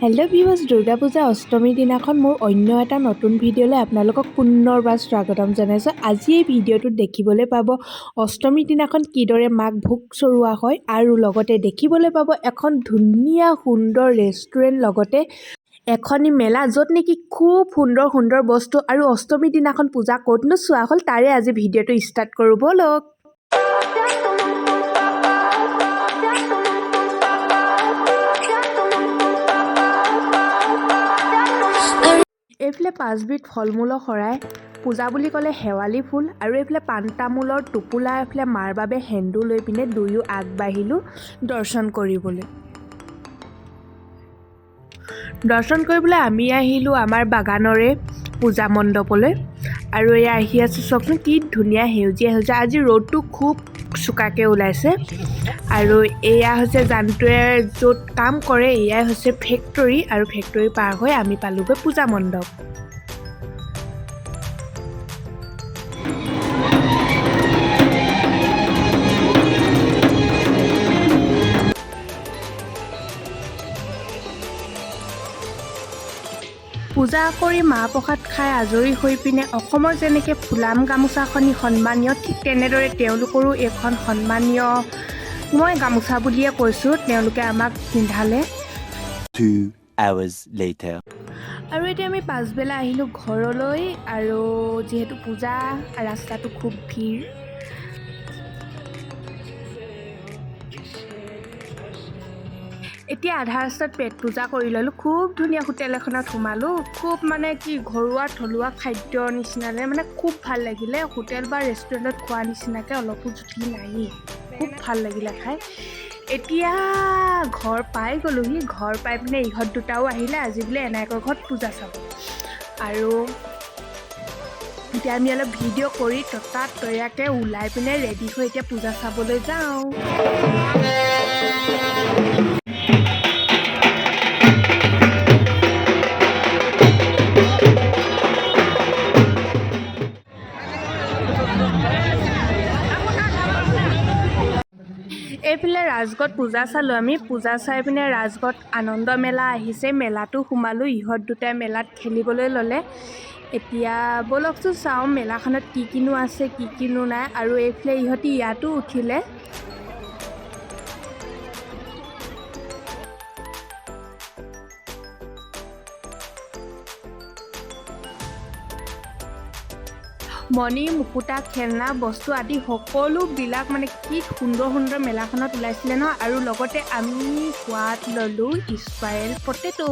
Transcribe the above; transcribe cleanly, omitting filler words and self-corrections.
Hello' viewers, Durga Puja অষ্টমীৰ দিনাখন মোৰ অন্য এটা নতুন ভিডিঅ'লৈ আপোনালোকক পুনৰবাৰ স্বাগতম জনাইছোঁ। আজি এই ভিডিঅ'টোত দেখিবলৈ পাব অষ্টমীৰ দিনাখন কিদৰে মাক ভোগ চৰোৱা হয় আৰু লগতে দেখিবলৈ পাব এখন ধুনীয়া সুন্দৰ ৰেষ্টুৰেণ্ট, লগতে এখনি মেলা য'ত নেকি খুব সুন্দৰ সুন্দৰ বস্তু আৰু অষ্টমীৰ দিনাখন পূজা ক'তনো চোৱা হ'ল তাৰে আজি ভিডিঅ'টো ষ্টাৰ্ট কৰোঁ ব'লক। এইফালে 5বিধ ফল মূলৰ শৰাই, পূজা বুলি ক'লে শেৱালি ফুল আৰু এইফালে পাণ তামোলৰ টোপোলা, এইফালে মাৰ বাবে সেন্দুৰ লৈ পিনে দুয়ো আগবাঢ়িলোঁ দৰ্শন কৰিবলৈ। দৰ্শন কৰিবলৈ আমি আহিলোঁ আমাৰ বাগানৰে পূজা মণ্ডপলৈ আৰু এয়া আহি আছোঁ, চাওকচোন কি ধুনীয়া সেউজীয়া সেউজীয়া। আজি ৰ'দটো খুব চোকাকৈ ওলাইছে আৰু এয়া হৈছে জানটোৱে য'ত কাম কৰে, এয়াই হৈছে ফেক্টৰী আৰু ফেক্টৰী পাৰ হৈ আমি পালোগৈ পূজা মণ্ডপ। পূজা কৰি মাহ প্ৰসাদ খাই আজৰি হৈ পিনে অসমৰ যেনেকৈ ফুলাম গামোচাখনি সন্মানীয়, ঠিক তেনেদৰে তেওঁলোকৰো এইখন সন্মানীয়, মই গামোচা বুলিয়ে কৈছোঁ, তেওঁলোকে আমাক পিন্ধালে। 2 hours later. আৰু এতিয়া আমি পাছবেলা আহিলোঁ ঘৰলৈ আৰু যিহেতু পূজা ৰাস্তাটো খুব ভিৰ। এতিয়া আধা ৰাস্তাত পেট পূজা কৰি ল'লোঁ। খুব ধুনীয়া হোটেল এখনত সোমালোঁ, খুব মানে কি ঘৰুৱা থলুৱা খাদ্যৰ নিচিনাকৈ, মানে খুব ভাল লাগিলে। হোটেল বা ৰেষ্টুৰেণ্টত খোৱা নিচিনাকৈ অলপো জুতি নায়েই, খুব ভাল লাগিলে খাই। এতিয়া ঘৰ পাই গ'লোহি, ঘৰ পাই পিনে ইহঁত দুটাও আহিলে, আজি বোলে এনায়েকৰ ঘৰত পূজা চাব। আৰু এতিয়া আমি অলপ ভিডিঅ' কৰি তৈয়াকৈ ওলাই পিনে ৰেডি হৈ এতিয়া পূজা চাবলৈ যাওঁ। এইফালে ৰাজগড়ত পূজা চালোঁ আমি, পূজা চাই পিনে ৰাজগড়ত আনন্দ মেলা আহিছে, মেলাটো সোমালোঁ। ইহঁত দুটাই মেলাত খেলিবলৈ ল'লে। এতিয়া ব'লকচোন চাওঁ মেলাখনত কি কিনো আছে কি কিনো নাই। আৰু এইফালে ইহঁতি ইয়াতো উঠিলে। মণি মুকুতা খেলনা বস্তু আদি সকলোবিলাক মানে কি সুন্দৰ সুন্দৰ মেলাখনত ওলাইছিলে নহয়। আৰু লগতে আমি সোৱাদ ল'লোঁ স্পাইৰেল পটেটো।